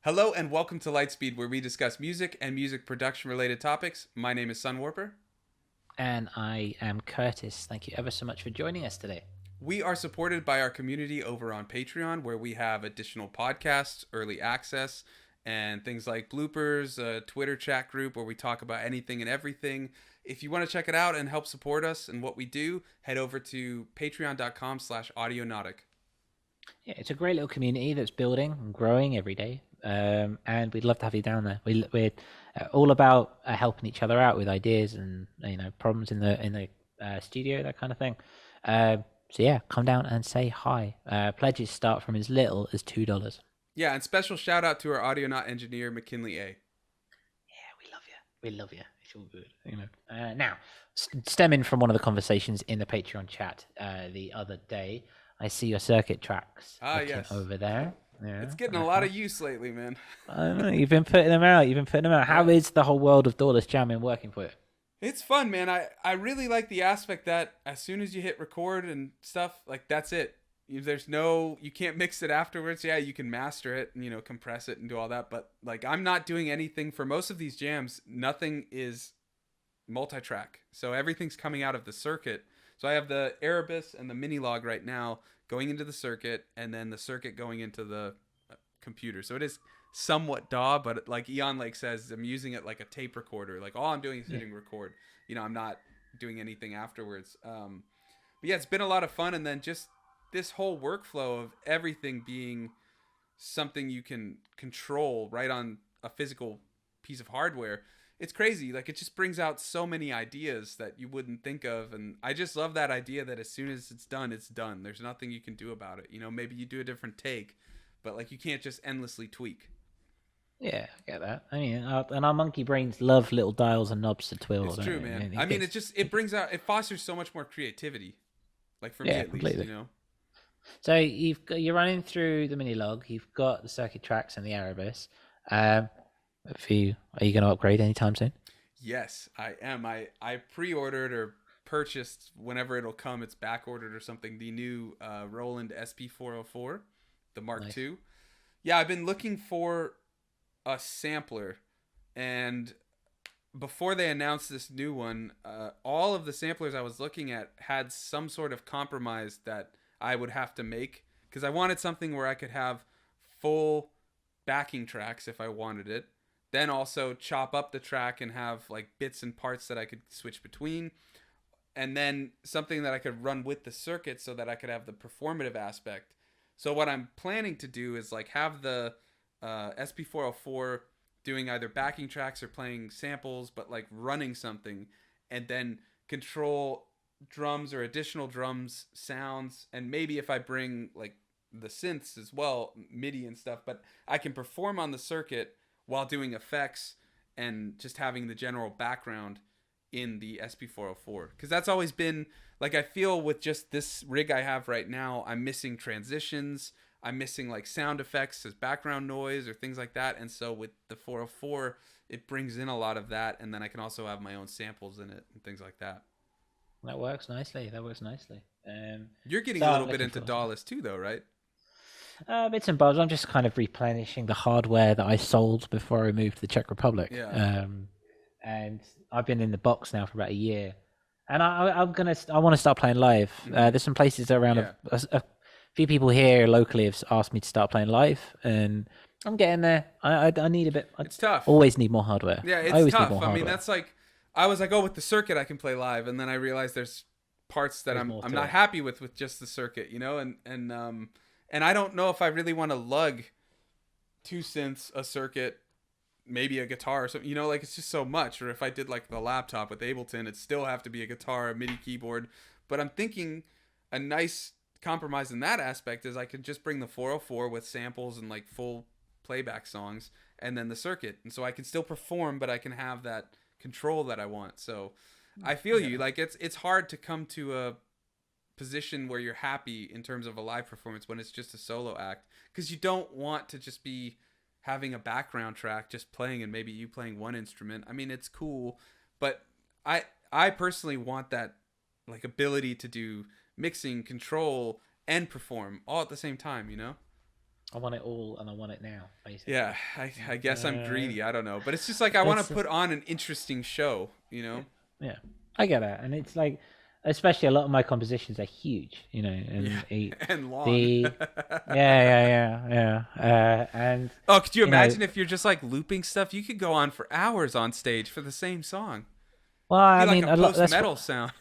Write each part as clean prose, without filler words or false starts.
Hello and welcome to Lightspeed, where we discuss music and music production related topics. My name is Sunwarper. And I am Curtis. Thank you ever so much for joining us today. We are supported by our community over on Patreon, where we have additional podcasts, early access, and things like bloopers, a Twitter chat group where we talk about anything and everything. If you want to check it out and help support us and what we do, head over to patreon.com/audionautic. Yeah, it's a great little community that's building and growing every day. And we'd love to have you down there. We're all about helping each other out with ideas and problems in the studio, that kind of thing. So yeah, come down and say hi. Pledges start from as little as $2. Yeah, and special shout out to our Audionaut engineer, McKinleyA. Yeah, we love you. We love you. It's all good. Now, stemming from one of the conversations in the Patreon chat the other day, I see your circuit tracks Yes. over there. Yeah, It's getting a lot of use lately, man. I know, you've been putting them out. How is the whole world of doorless jamming working for you? It's fun, man. I really like the aspect that as soon as you hit record and stuff, like that's it. You can't mix it afterwards. Yeah, you can master it and, compress it and do all that. But like, I'm not doing anything for most of these jams. Nothing is multi-track. So everything's coming out of the circuit. So I have the Erebus and the mini log right now going into the circuit, and then the circuit going into the computer. So it is somewhat DAW, but like Eon Lake says, I'm using it like a tape recorder. Like all I'm doing is hitting record. I'm not doing anything afterwards. But yeah, it's been a lot of fun. And then just this whole workflow of everything being something you can control right on a physical piece of hardware. It's crazy. Like, it just brings out so many ideas that you wouldn't think of. And I just love that idea that as soon as it's done, it's done. There's nothing you can do about it. Maybe you do a different take, but like, you can't just endlessly tweak. Yeah, I get that. I mean, and our monkey brains love little dials and knobs to twiddle. It's true, man. I mean, it fosters so much more creativity. Like, for me at completely. least. So you're running through the mini log. You've got the circuit tracks and the Erebus. Are you going to upgrade anytime soon? Yes, I am. I pre-ordered or purchased whenever it'll come. It's back ordered or something. The new Roland SP404, the Mark II. Yeah, I've been looking for a sampler, and before they announced this new one, all of the samplers I was looking at had some sort of compromise that I would have to make, because I wanted something where I could have full backing tracks if I wanted it, then also chop up the track and have like bits and parts that I could switch between, and then something that I could run with the circuit so that I could have the performative aspect. So what I'm planning to do is like have the SP404 doing either backing tracks or playing samples, but like running something, and then control drums or additional drums sounds, and maybe if I bring like the synths as well, MIDI and stuff, but I can perform on the circuit while doing effects and just having the general background in the SP404, because that's always been like, I feel with just this rig I have right now, I'm missing transitions, I'm missing like sound effects as background noise or things like that. And so with the 404, it brings in a lot of that, and then I can also have my own samples in it and things like that. That works nicely. You're getting a little bit into DAWless too, though, right? Bits and bobs. I'm just kind of replenishing the hardware that I sold before I moved to the Czech Republic. Yeah. And I've been in the box now for about a year, and I want to start playing live. There's some places around. Yeah. A few people here locally have asked me to start playing live, and I'm getting there. I need a bit. It's tough. Always need more hardware. Yeah, it's tough. I mean, that's like, I was like, oh, with the circuit I can play live, and then I realized there's parts that I'm not happy with just the circuit, and I don't know if I really want to lug two synths, a circuit, maybe a guitar or something, like, it's just so much. Or if I did like the laptop with Ableton, it'd still have to be a guitar, a MIDI keyboard. But I'm thinking a nice compromise in that aspect is I could just bring the 404 with samples and like full playback songs, and then the circuit. And so I can still perform, but I can have that control that I want. So I feel you. Like, it's hard to come to a position where you're happy in terms of a live performance when it's just a solo act, because you don't want to just be having a background track just playing and maybe you playing one instrument. I mean, it's cool, but I personally want that like ability to do mixing, control, and perform all at the same time, I want it all, and I want it now, basically. Yeah, I guess I'm greedy. I don't know, but it's just like I want to put on an interesting show, you know? Yeah, I get that, and it's like, especially a lot of my compositions are huge, you know, and and long. the yeah. And oh, could you imagine know, if you're just like looping stuff? You could go on for hours on stage for the same song. Well, I It'd be mean, like a post-metal sound.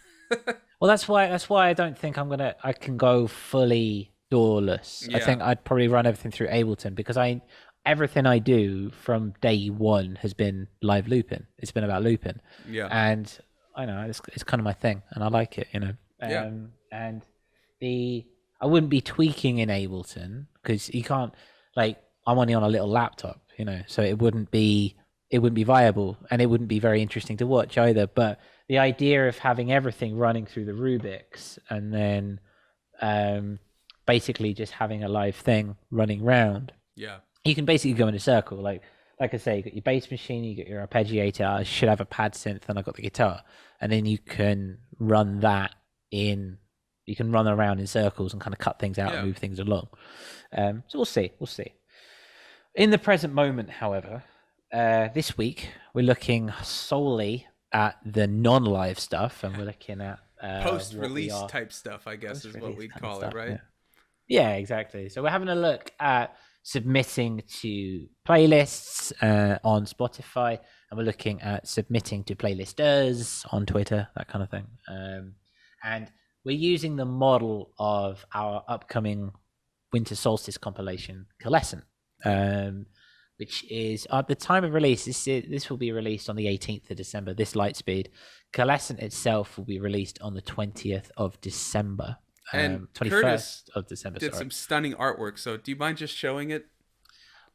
Well, that's why I don't think I can go fully doorless. Yeah. I think I'd probably run everything through Ableton because everything I do from day one has been live looping. It's been about looping. Yeah. And I know it's kind of my thing, and I like it, you know. Yeah. And I wouldn't be tweaking in Ableton because you can't, like, I'm only on a little laptop, you know, so it wouldn't be viable, and it wouldn't be very interesting to watch either. But the idea of having everything running through the Rubik's and then basically just having a live thing running round. Yeah. You can basically go in a circle. Like I say, you got your bass machine, you got your arpeggiator, I should have a pad synth, and I got the guitar. And then you can run that in, you can run around in circles and kind of cut things out and move things along. So we'll see. In the present moment, however, this week we're looking solely at the non-live stuff, and we're looking at post-release type stuff, I guess is what we'd call it, right? Yeah, exactly. So we're having a look at submitting to playlists on Spotify, and we're looking at submitting to playlisters on Twitter, that kind of thing. And we're using the model of our upcoming Winter Solstice compilation, Coalescent, which is at the time of release. This will be released on the 18th of December. This Lightspeed. Coalescent itself will be released on the 20th of December. And 21st Curtis of December. Did some stunning artwork. So do you mind just showing it?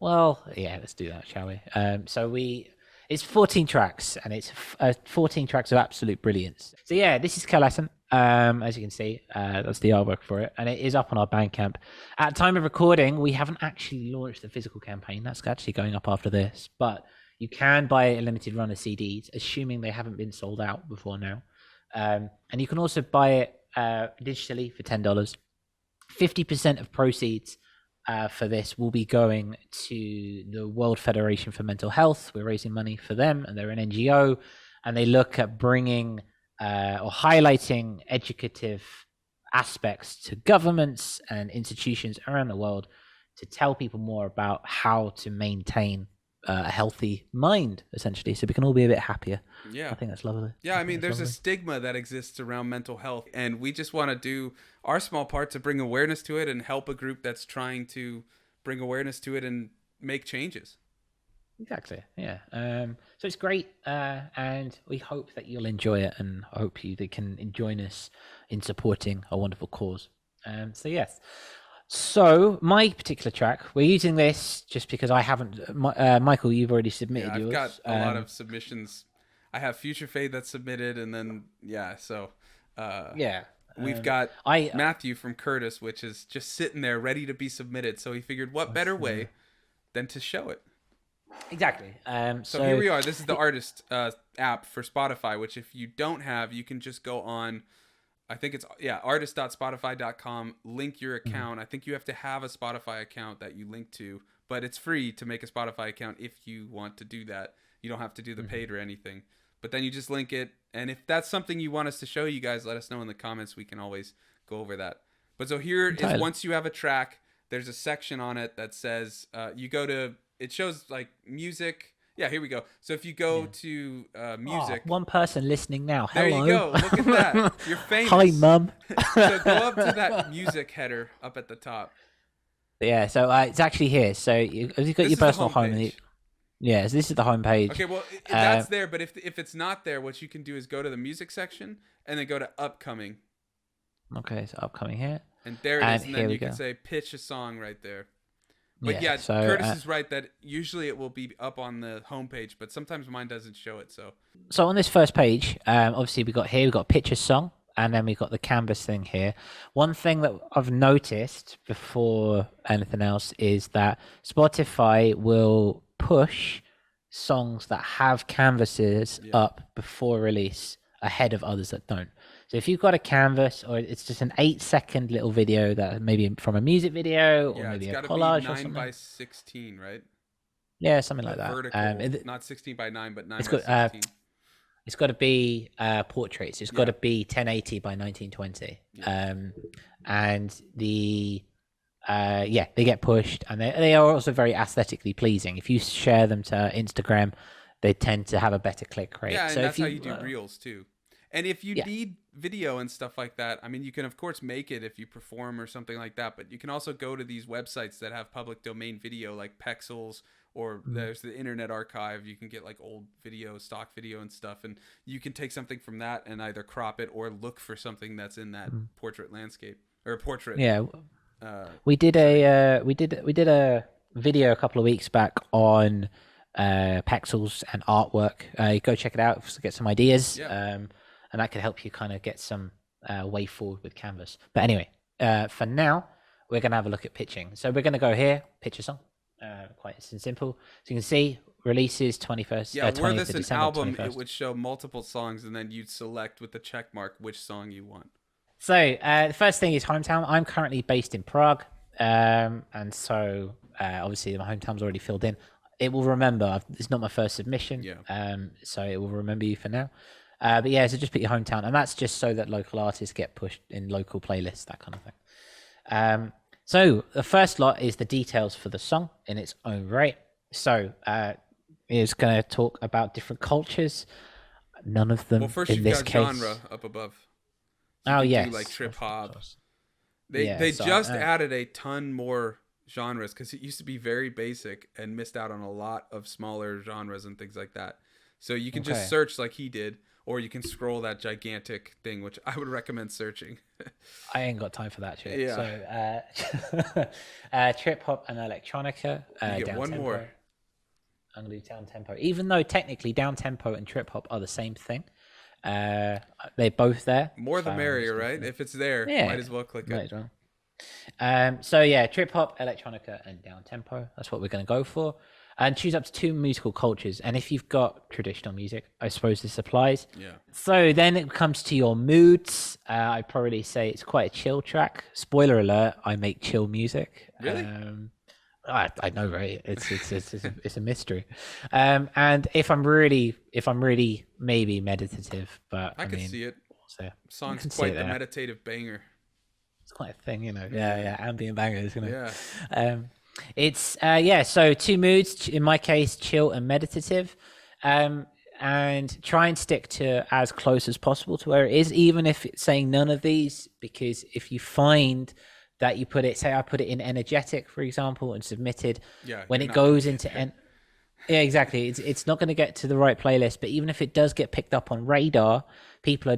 Well, yeah, let's do that, shall we? It's 14 tracks, and it's 14 tracks of absolute brilliance. So yeah, this is Coalescent. As you can see, that's the artwork for it, and it is up on our Bandcamp. At time of recording, we haven't actually launched the physical campaign. That's actually going up after this, but you can buy a limited run of CDs, assuming they haven't been sold out before now. And you can also buy it digitally for $10. 50% of proceeds for this will be going to the World Federation for Mental Health. We're raising money for them, and they're an NGO, and they look at bringing or highlighting educative aspects to governments and institutions around the world to tell people more about how to maintain a healthy mind, essentially, so we can all be a bit happier. Yeah, I think that's lovely. Yeah, I mean, there's a stigma that exists around mental health, and we just want to do our small part to bring awareness to it and help a group that's trying to bring awareness to it and make changes. Exactly. Yeah. So it's great, and we hope that you'll enjoy it, and I hope you can join us in supporting a wonderful cause. So yes. So my particular track, we're using this just because I haven't. Michael, you've already submitted yours. I've got a lot of submissions. I have Future Fade that's submitted, and then we've got Matthew from Curtis, which is just sitting there ready to be submitted. So he figured, what better way than to show it? Exactly. So here we are. This is the artist app for Spotify, which if you don't have, you can just go on. I think it's artist.spotify.com, link your account. I think you have to have a Spotify account that you link to, but it's free to make a Spotify account if you want to do that. You don't have to do the paid or anything. But then you just link it, and if that's something you want us to show you guys, let us know in the comments. We can always go over that. But so here is, once you have a track, there's a section on it that says you go to, it shows like music. Yeah, here we go. So if you go to music. One person listening now. Hello. There you go. Look at that. You're famous. Hi, Mum. So go up to that music header up at the top. Yeah, so it's actually here. So you've got your personal home. Yeah, so this is the home page. Okay, well, that's there. But if it's not there, what you can do is go to the music section and then go to upcoming. Okay, so upcoming here. And there it is. And then you can say pitch a song right there. But yeah, so, Curtis is right that usually it will be up on the homepage, but sometimes mine doesn't show it. So on this first page, obviously we've got picture song, and then we've got the canvas thing here. One thing that I've noticed before anything else is that Spotify will push songs that have canvases up before release ahead of others that don't. So if you've got a canvas, or it's just an 8-second little video that maybe from a music video, or Yeah, it's maybe a got to collage be or 9 something. by 16, right? Yeah, something The like that. vertical, not 16 by 9, but 9 It's by got 16. it's got to be portraits. It's got to be 1080 by 1920. Yeah. And the they get pushed, and they are also very aesthetically pleasing. If you share them to Instagram, they tend to have a better click rate. Yeah, and so that's if how you do reels too. And if you need video and stuff like that, I mean, you can of course make it if you perform or something like that, but you can also go to these websites that have public domain video like Pexels, or there's the Internet Archive. You can get like old video, stock video and stuff, and you can take something from that and either crop it or look for something that's in that portrait landscape or portrait. Yeah. We did a video a couple of weeks back on pixels and artwork. Go check it out to get some ideas. And that could help you kind of get some way forward with Canvas. But anyway, for now, we're going to have a look at pitching. So we're going to go here, pitch a song, quite simple. So you can see releases 21st. Yeah, were 20th this of an December, album, 21st. it would show multiple songs, and then you'd select with the check mark which song you want. So the first thing is hometown. I'm currently based in Prague, and so obviously my hometown's already filled in. It will remember. It's not my first submission, so it will remember you for now. But yeah, so just put your hometown, and that's just so that local artists get pushed in local playlists, that kind of thing. So the first lot is the details for the song in its own right. So it's going to talk about different cultures. None of them. Well, first in you've this got case. genre up above. So Oh you yes, do like trip hop. Yeah, They so, just added a ton more genres because it used to be very basic and missed out on a lot of smaller genres and things like that. So you can just search like he did, or you can scroll that gigantic thing, which I would recommend searching. I ain't got time for that shit. Yeah. So trip hop and electronica. You get down one tempo. more. I'm gonna do down tempo, even though technically down tempo and trip hop are the same thing. They're both there. More the merrier, right? If it's there, might as well click it. Well. So yeah, trip hop, electronica, and down tempo. That's what we're going to go for. And choose up to 2 musical cultures. And if you've got traditional music, I suppose this applies. Yeah. So then it comes to your moods. I'd probably say it's quite a chill track. Spoiler alert: I make chill music. Really? I know, right? It's a mystery. And if I'm really maybe meditative, but I can see it. So Song's quite the meditative banger. It's quite a thing, you know. Yeah, ambient bangers, you know. Yeah. It's so 2 moods, in my case, chill and meditative. And try and stick to as close as possible to where it is, even if it's saying none of these, because if you find that you put it, say I put it in energetic, for example, and submitted, when it goes into yeah, exactly, it's not going to get to the right playlist. But even if it does get picked up on radar, people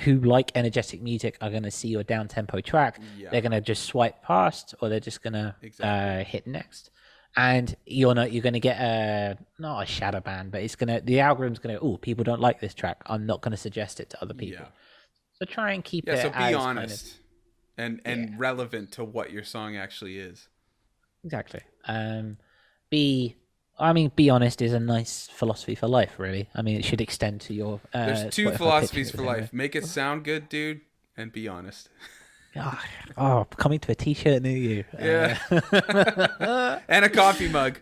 who like energetic music are going to see your down tempo track. They're going to just swipe past, or they're just going to hit next. And you're going to get not a shadow ban, but the algorithm's going to, people don't like this track, I'm not going to suggest it to other people. So try and keep it. So be honest and relevant to what your song actually is. Exactly. Be honest is a nice philosophy for life, really. I mean, it should extend to your. There's 2 philosophies for life: make it sound good, dude, and be honest. Coming to a t-shirt near you. Yeah. And a coffee mug.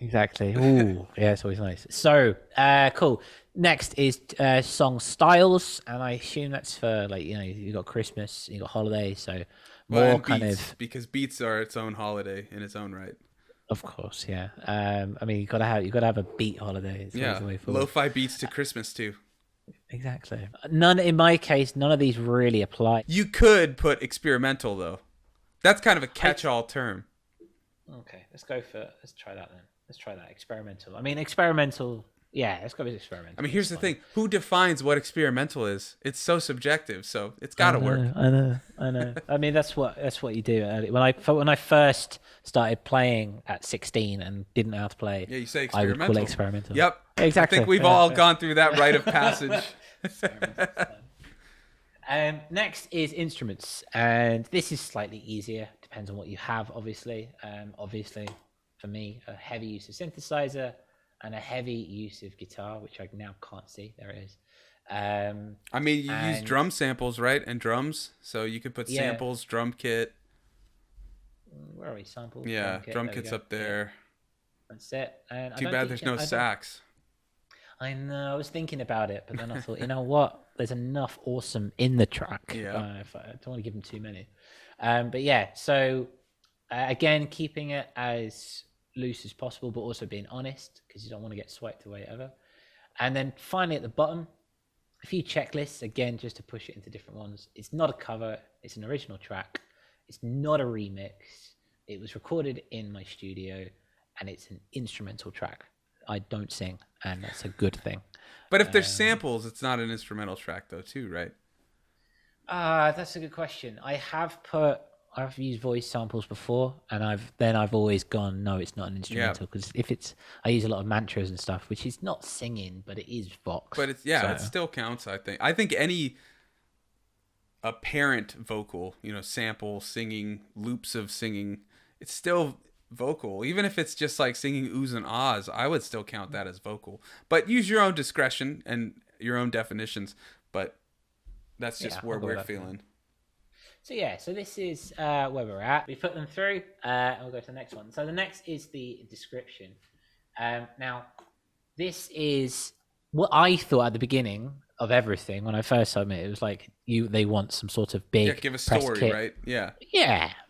Exactly. Ooh, yeah, it's always nice. So, cool. Next is song styles, and I assume that's for you got Christmas, you got holidays, so more kind beats, of, because beats are its own holiday in its own right. Of course, yeah. I mean, you gotta have a beat holiday. Yeah, lo-fi beats to Christmas too. Exactly. In my case, none of these really apply. You could put experimental though. That's kind of a catch-all term. Okay, let's try that then. Let's try that. Experimental. I mean, experimental. Yeah, let's go with experimental. I mean, here's the thing: who defines what experimental is? It's so subjective, so it's got to work. I know. I mean, that's what you do. When I first started playing at 16 and didn't know how to play, you say experimental. I would call it experimental. Yep, exactly. I think we've all gone through that rite of passage. Next is instruments, and this is slightly easier. Depends on what you have, obviously. Obviously, for me, a heavy use of synthesizer and a heavy use of guitar, which I now can't see. There it is. I mean, you use And drum samples, right? And drums, so you could put yeah, samples, drum kit. where are we? Samples, drum Yeah, kit. drum There we kit's go. up Yeah, there. that's it. And I Too don't bad teach there's it. no I don't. sax. I know. I was thinking about it, but then I thought, you know what? There's enough awesome in the track. Yeah. If I don't want to give them too many. But yeah. So again, keeping it as loose as possible, but also being honest because you don't want to get swept away ever. And then finally at the bottom, a few checklists again, just to push it into different ones. It's not a cover. It's an original track. It's not a remix. It was recorded in my studio, and it's an instrumental track. I don't sing, and that's a good thing. But if there's samples, it's not an instrumental track though, too, right? That's a good question. I've used voice samples before, and I've always gone, no, it's not an instrumental, because I use a lot of mantras and stuff, which is not singing, but it is vox. But it still counts. I think any apparent vocal, sample singing, loops of singing, it's still vocal. Even if it's just like singing oohs and ahs, I would still count that as vocal. But use your own discretion and your own definitions. But that's just where we're feeling. So this is where we're at. We put them through, and we'll go to the next one. So the next is the description. Now, this is what I thought at the beginning of everything when I first submitted. It was like they want some sort of big give a story, kit. right? Yeah.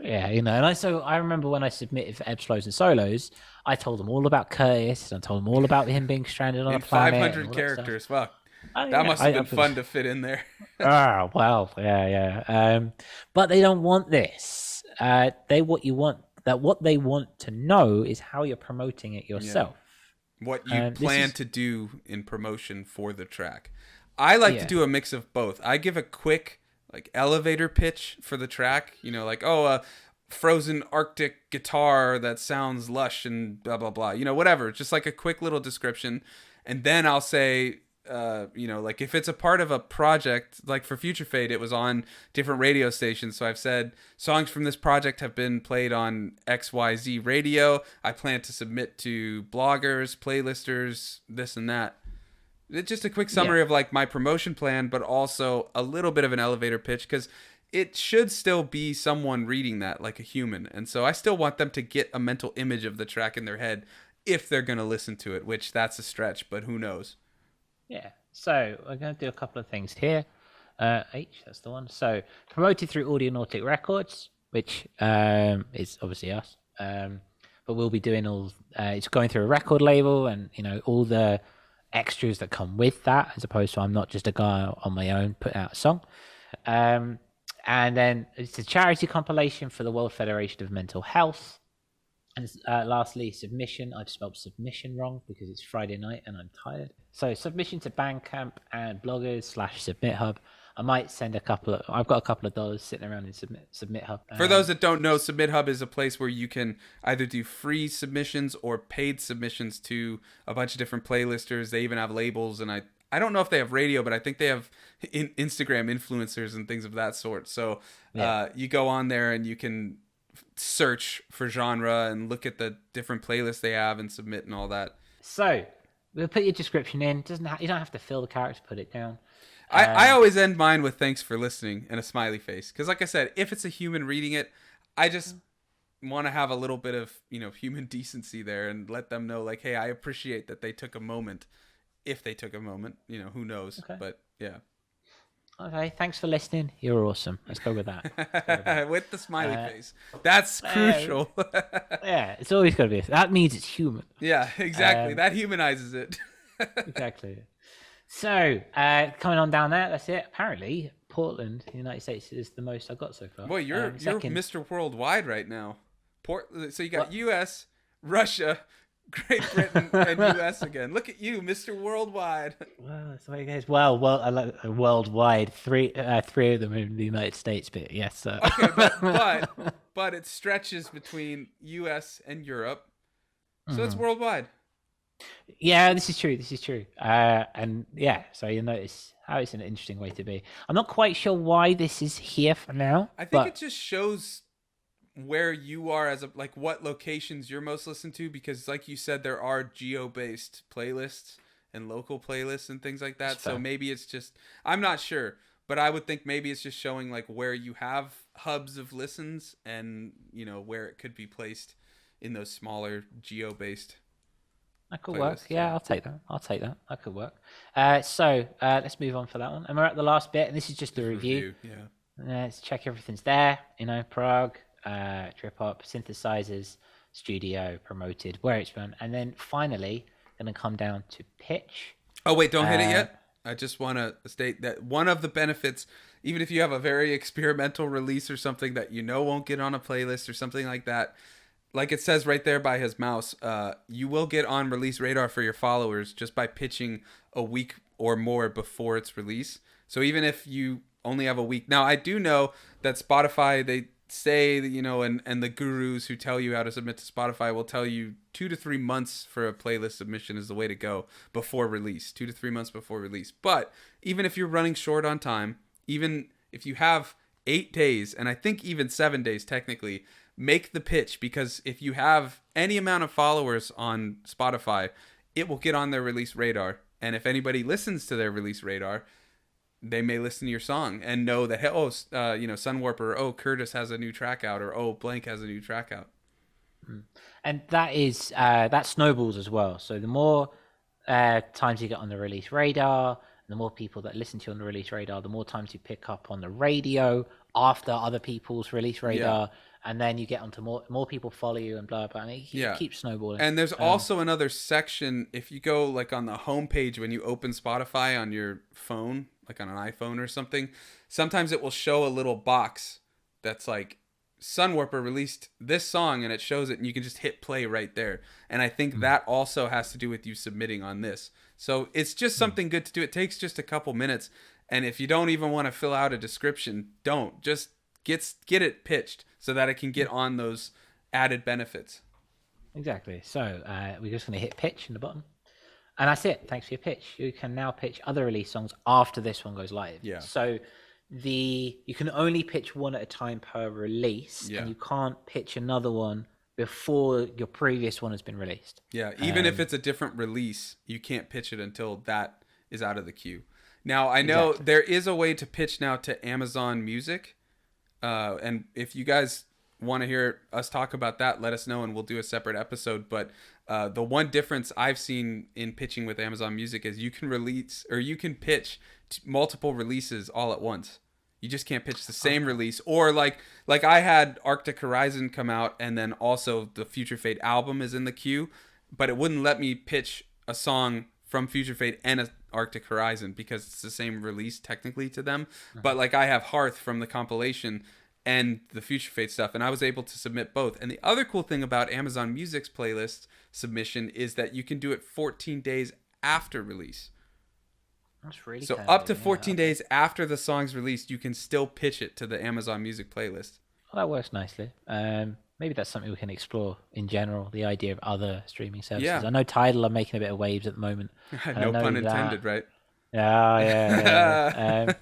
And I remember when I submitted for ebbs, flows, and solos, I told them all about Curtis, and I told them all about him being stranded on a planet. 500 characters. Wow. That must have been fun to fit in there. Well, yeah. But they don't want this. What they want to know is how you're promoting it yourself. Yeah. What you plan to do in promotion for the track. I like to do a mix of both. I give a quick elevator pitch for the track, a frozen Arctic guitar that sounds lush and blah blah blah, whatever, just like a quick little description. And then I'll say if it's a part of a project, like for Future Fade, it was on different radio stations. So I've said songs from this project have been played on XYZ radio. I plan to submit to bloggers, playlisters, this and that. It's just a quick summary of my promotion plan, but also a little bit of an elevator pitch, because it should still be someone reading that like a human. And so I still want them to get a mental image of the track in their head if they're going to listen to it, which that's a stretch, but who knows? Yeah, so we're going to do a couple of things here. That's the one. So promoted through Audionautic Records, which is obviously us. But we'll be doing it's going through a record label and, all the extras that come with that, as opposed to I'm not just a guy on my own putting out a song. And then it's a charity compilation for the World Federation of Mental Health. And lastly, submission. I've spelled submission wrong because it's Friday night and I'm tired. So submission to Bandcamp and bloggers /Submit Hub. I might send I've got a couple of dollars sitting around in Submit Hub. For those that don't know, Submit Hub is a place where you can either do free submissions or paid submissions to a bunch of different playlisters. They even have labels, and I don't know if they have radio, but I think they have Instagram influencers and things of that sort. So you go on there and you can search for genre and look at the different playlists they have and submit and all that. So we'll put your description in. You don't have to fill the character, put it down. I always end mine with thanks for listening and a smiley face, because like I said, if it's a human reading it, I just want to have a little bit of human decency there and let them know hey, I appreciate that they took a moment. If they took a moment, who knows? Okay. But yeah. Okay, thanks for listening. You're awesome. Let's go with that. With the smiley face. That's crucial. Yeah, it's always got to be. That means it's human. Yeah, exactly. That humanizes it. Exactly. So, coming on down there, that's it. Apparently, Portland, the United States, is the most I've got so far. Well, you're Mr. Worldwide right now. So you got U.S., Russia, Great Britain, and U.S. again. Look at you, Mr. Worldwide. Well, that's the way it goes. Well, worldwide. Three of them in the United States, but yes. Okay, but it stretches between U.S. and Europe, so it's worldwide. Yeah, this is true. And yeah, so you'll notice how it's an interesting way to be. I'm not quite sure why this is here for now. I think it just shows where you are as what locations you're most listened to, because like you said, there are geo-based playlists, and local playlists and things like that. That's So fair. maybe it's just, I'm not sure, but I would think maybe it's just showing like where you have hubs of listens and where it could be placed in those smaller geo-based That could work. playlists. Yeah, Yeah. I'll take that. I'll take that. That could work. Let's move on for that one. And we're at the last bit, and this is just a review. Yeah. Let's check everything's there. Prog, trip hop, synthesizers, studio, promoted, where it's from, and then finally gonna come down to pitch. Oh wait, don't hit it yet. I just want to state that one of the benefits, even if you have a very experimental release or something that won't get on a playlist or something like that, like it says right there by his mouse, you will get on release radar for your followers just by pitching a week or more before its release. So even if you only have a week. Now, I do know that Spotify, they say that, and the gurus who tell you how to submit to Spotify will tell you 2 to 3 months for a playlist submission is the way to go before release, 2 to 3 months before release. But even if you're running short on time, even if you have 8 days, and I think even 7 days technically, make the pitch, because if you have any amount of followers on Spotify, it will get on their release radar. And if anybody listens to their release radar, they may listen to your song and know that, hey, Sunwarper, oh, Curtis has a new track out, or oh, blank has a new track out. And that snowballs as well. So the more times you get on the release radar, the more people that listen to you on the release radar, the more times you pick up on the radio after other people's release radar, and then you get onto more people follow you and blah blah. And it keeps snowballing. And there's also another section, if you go like on the homepage when you open Spotify on your phone, like on an iPhone or something, sometimes it will show a little box that's like, Sunwarper released this song, and it shows it, and you can just hit play right there. And I think that also has to do with you submitting on this. So it's just something good to do. It takes just a couple minutes, and if you don't even want to fill out a description, don't. Just get it pitched so that it can get on those added benefits. Exactly. So we're just going to hit pitch in the bottom. And that's it. Thanks for your pitch. You can now pitch other release songs after this one goes live. Yeah. So you can only pitch one at a time per release, and you can't pitch another one before your previous one has been released. Yeah, even if it's a different release, you can't pitch it until that is out of the queue. Now, I know there is a way to pitch now to Amazon Music, and if you guys want to hear us talk about that, let us know, and we'll do a separate episode. But the one difference I've seen in pitching with Amazon Music is you can release, or you can pitch multiple releases all at once. You just can't pitch the same release. Or like I had Arctic Horizon come out, and then also the Future Fate album is in the queue, but it wouldn't let me pitch a song from Future Fate and a Arctic Horizon because it's the same release technically to them. But like I have Hearth from the compilation and the Future Fate stuff, and I was able to submit both. And the other cool thing about Amazon Music's playlist submission is that you can do it 14 days after release. That's really so up to 14 days after the song's released, you can still pitch it to the Amazon Music playlist. Well, that works nicely. Maybe that's something we can explore in general, the idea of other streaming services. Yeah. I know Tidal are making a bit of waves at the moment. No pun intended, right? Yeah.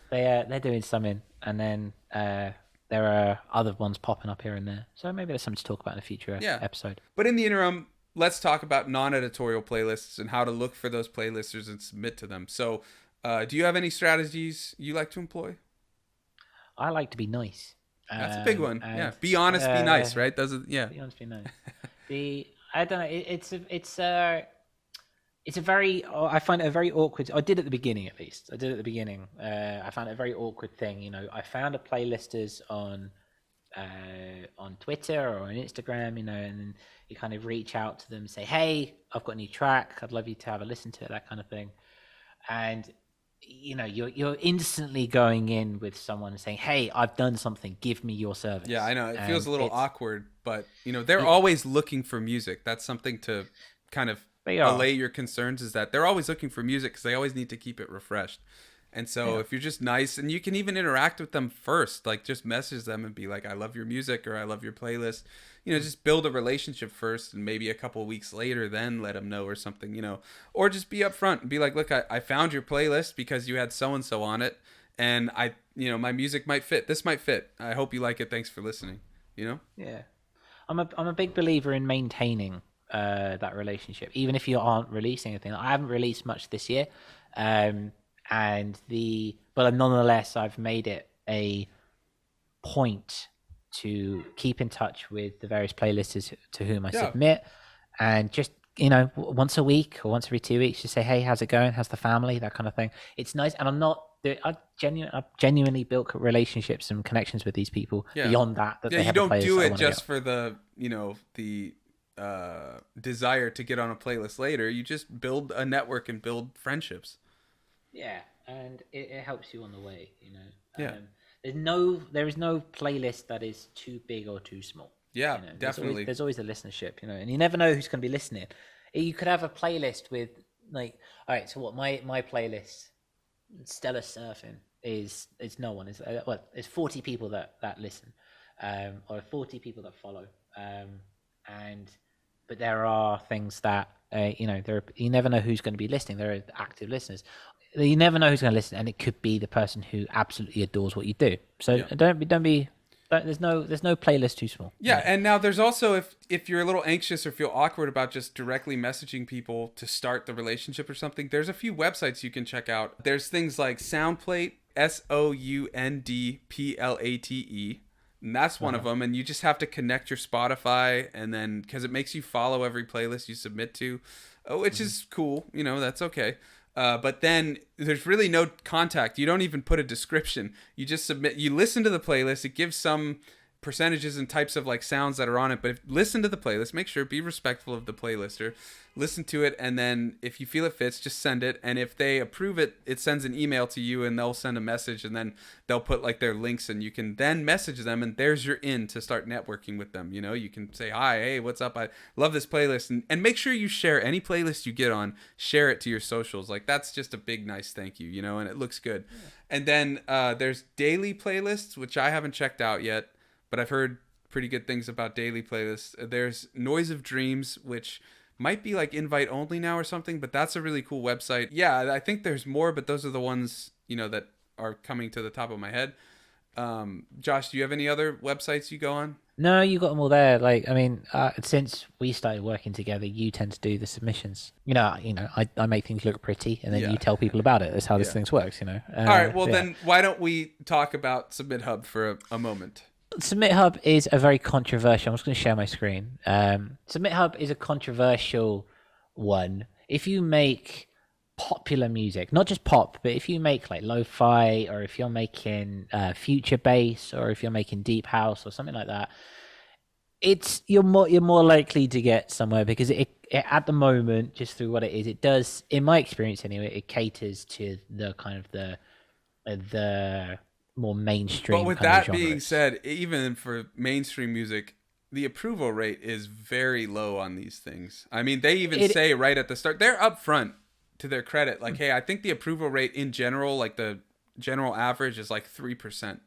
They're doing something, and then there are other ones popping up here and there. So maybe there's something to talk about in a future episode. But in the interim, let's talk about non-editorial playlists and how to look for those playlisters and submit to them. So do you have any strategies you like to employ? I like to be nice. That's a big one. Yeah. Be honest, be nice, right? Be honest, be nice. I don't know. It's a very, I find it a very awkward, I did at the beginning at least. I found it a very awkward thing. I found a playlisters on Twitter or on Instagram, and then you kind of reach out to them and say, hey, I've got a new track, I'd love you to have a listen to it, that kind of thing. And you're instantly going in with someone and saying, hey, I've done something, give me your service. Yeah, I know it feels a little awkward, but they're always looking for music. That's something to kind of allay your concerns, is that they're always looking for music because they always need to keep it refreshed. And so if you're just nice, and you can even interact with them first, like just message them and be like, I love your music, or I love your playlist, just build a relationship first, and maybe a couple weeks later then let them know or something, or just be upfront and be like, look, I found your playlist because you had so-and-so on it, and my music might fit. This might fit. I hope you like it. Thanks for listening. Yeah. I'm a big believer in maintaining that relationship, even if you aren't releasing anything. I haven't released much this year, but nonetheless, I've made it a point to keep in touch with the various playlists to whom I submit, and just once a week or once every 2 weeks, just say, hey, how's it going? How's the family? That kind of thing. It's nice, and I've genuinely built relationships and connections with these people beyond that. They you don't do it just for the the desire to get on a playlist later. You just build a network and build friendships. Yeah, and it helps you on the way. Yeah. There is no playlist that is too big or too small. Yeah, definitely. There's always a listenership, and you never know who's going to be listening. You could have a playlist with all right. So what my playlist, Stellar Surfing, is no one. It's 40 people that listen, or 40 people that follow, but there are things that you never know who's going to be listening. There are active listeners. You never know who's going to listen, and it could be the person who absolutely adores what you do. So don't be. There's no playlist too small. Yeah, and now there's also if you're a little anxious or feel awkward about just directly messaging people to start the relationship or something, there's a few websites you can check out. There's things like Soundplate, SOUNDPLATE, and that's one of them. And you just have to connect your Spotify, and then because it makes you follow every playlist you submit to, which is cool. That's okay. But then there's really no contact. You don't even put a description. You just submit. You listen to the playlist. It gives some percentages and types of sounds that are on it. But listen to the playlist. Make sure, be respectful of the playlister. Listen to it, and then if you feel it fits, just send it. And if they approve it, it sends an email to you, and they'll send a message, and then they'll put their links, and you can then message them, and there's your in to start networking with them. You can say, hi, hey, what's up? I love this playlist, and make sure you share any playlist you get on. Share it to your socials. That's just a big nice thank you, and it looks good. Yeah. And then there's daily playlists, which I haven't checked out yet, but I've heard pretty good things about daily playlists. There's Noise of Dreams, which might be invite only now or something, but that's a really cool website. Yeah, I think there's more, but those are the ones, that are coming to the top of my head. Josh, do you have any other websites you go on? No, you got them all there. Since we started working together, you tend to do the submissions. I make things look pretty, and then you tell people about it. That's how this thing works. All right. Well, then why don't we talk about Submit Hub for a moment? Submit Hub is a very controversial. I'm just going to share my screen. Submit Hub is a controversial one. If you make popular music, not just pop, but if you make lo-fi, or if you're making future bass, or if you're making deep house or something like that, you're more likely to get somewhere, because it at the moment, just through what it is, it does, in my experience anyway, it caters to the kind of the more mainstream. But with that being said, even for mainstream music, the approval rate is very low on these things. I mean, they even say right at the start, they're upfront, to their credit, hey, I think the approval rate in general, the general average is 3%.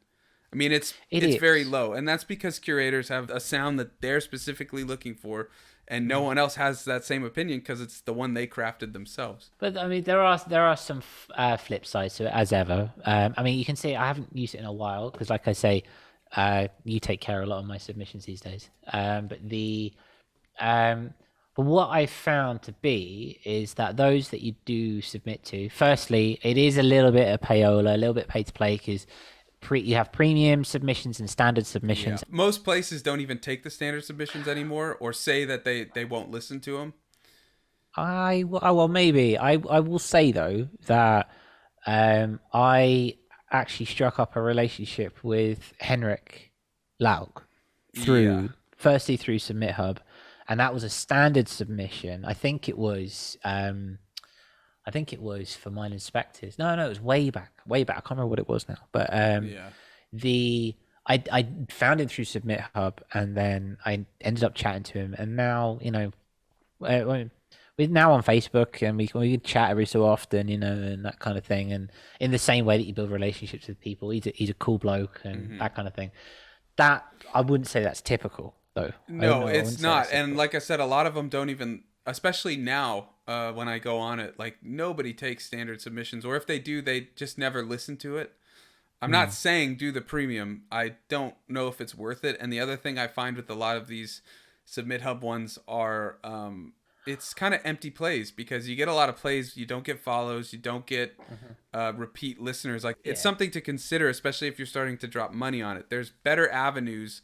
I mean, it's very low, and that's because curators have a sound that they're specifically looking for, and no one else has that same opinion because it's the one they crafted themselves. But I mean, there are some flip sides to it, as ever. I mean, you can see I haven't used it in a while because, like I say, you take care of a lot of my submissions these days. But what I found to be is that those that you do submit to, firstly, it is a little bit of payola, a little bit pay to play, because you have premium submissions and standard submissions. Yeah. Most places don't even take the standard submissions anymore, or say that they won't listen to them. Well, maybe. I will say, though, that I actually struck up a relationship with Henrik Lauk firstly through Submit Hub, and that was a standard submission. I think it was for Mine Inspectors. No, it was way back. I can't remember what it was now. But I found him through Submit Hub, and then I ended up chatting to him, and now we're now on Facebook, and we chat every so often, and that kind of thing. And in the same way that you build relationships with people, he's a cool bloke, and that kind of thing. That I wouldn't say that's typical, though. No, it's not. And like I said, a lot of them don't even, especially now. When I go on it, nobody takes standard submissions, or if they do, they just never listen to it. I'm not saying do the premium. I don't know if it's worth it. And the other thing I find with a lot of these Submit Hub ones are it's kind of empty plays because you get a lot of plays, you don't get follows, you don't get repeat listeners. Like it's something to consider, especially if you're starting to drop money on it. There's better avenues,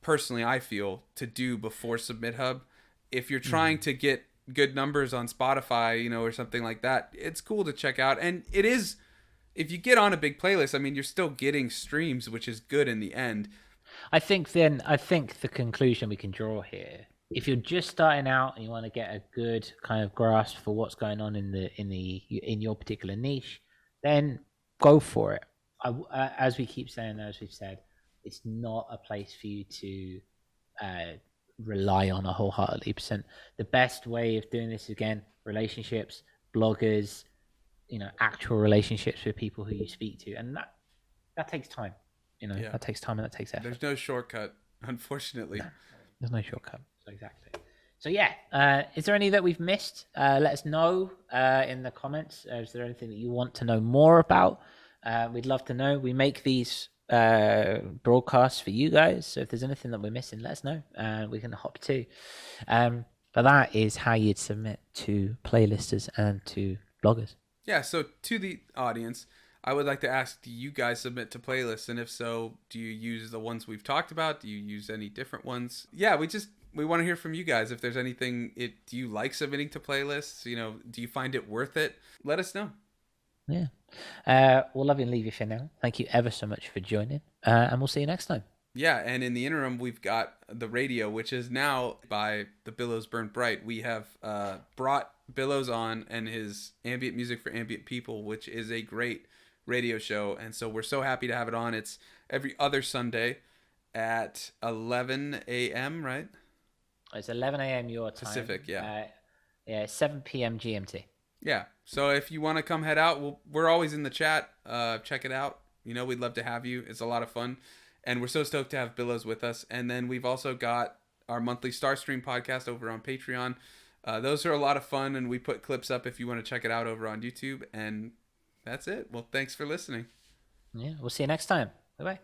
personally, I feel, to do before Submit Hub. If you're trying to get good numbers on Spotify, you know, or something like that, it's cool to check out. And it is, if you get on a big playlist, I mean, you're still getting streams, which is good in the end. I think the conclusion we can draw here, if you're just starting out and you want to get a good kind of grasp for what's going on in your particular niche, then go for it. As we keep saying, as we've said, it's not a place for you to rely on a wholeheartedly percent. The best way of doing this, again, relationships, bloggers, you know, actual relationships with people who you speak to, and that takes time. You know, that takes time and that takes effort. There's no shortcut, unfortunately. No, there's no shortcut. So exactly. So yeah, is there any that we've missed? Let us know in the comments. Is there anything that you want to know more about? We'd love to know. We make these broadcasts for you guys, so if there's anything that we're missing, let us know, and we can hop to. But that is how you'd submit to playlisters and to bloggers. Yeah. So to the audience, I would like to ask, do you guys submit to playlists? And if so, do you use the ones we've talked about? Do you use any different ones? Yeah, we want to hear from you guys. If there's anything, do you like submitting to playlists? You know, do you find it worth it? Let us know. Yeah. We'll love you and leave you for now. Thank you ever so much for joining. And we'll see you next time. Yeah, and in the interim, we've got the radio, which is now by the Billows Burn Bright. We have brought Billows on and his ambient music for ambient people, which is a great radio show, and so we're so happy to have it on. It's every other Sunday at 11 a.m., right? It's 11 a.m. your time. Pacific, yeah. 7 p.m. GMT. Yeah, so if you want to come head out, we're always in the chat. Check it out. You know, we'd love to have you. It's a lot of fun, and we're so stoked to have Billows with us. And then we've also got our monthly Starstream podcast over on Patreon. Those are a lot of fun, and we put clips up if you want to check it out over on YouTube. And that's it. Well, thanks for listening. Yeah, we'll see you next time. Bye-bye.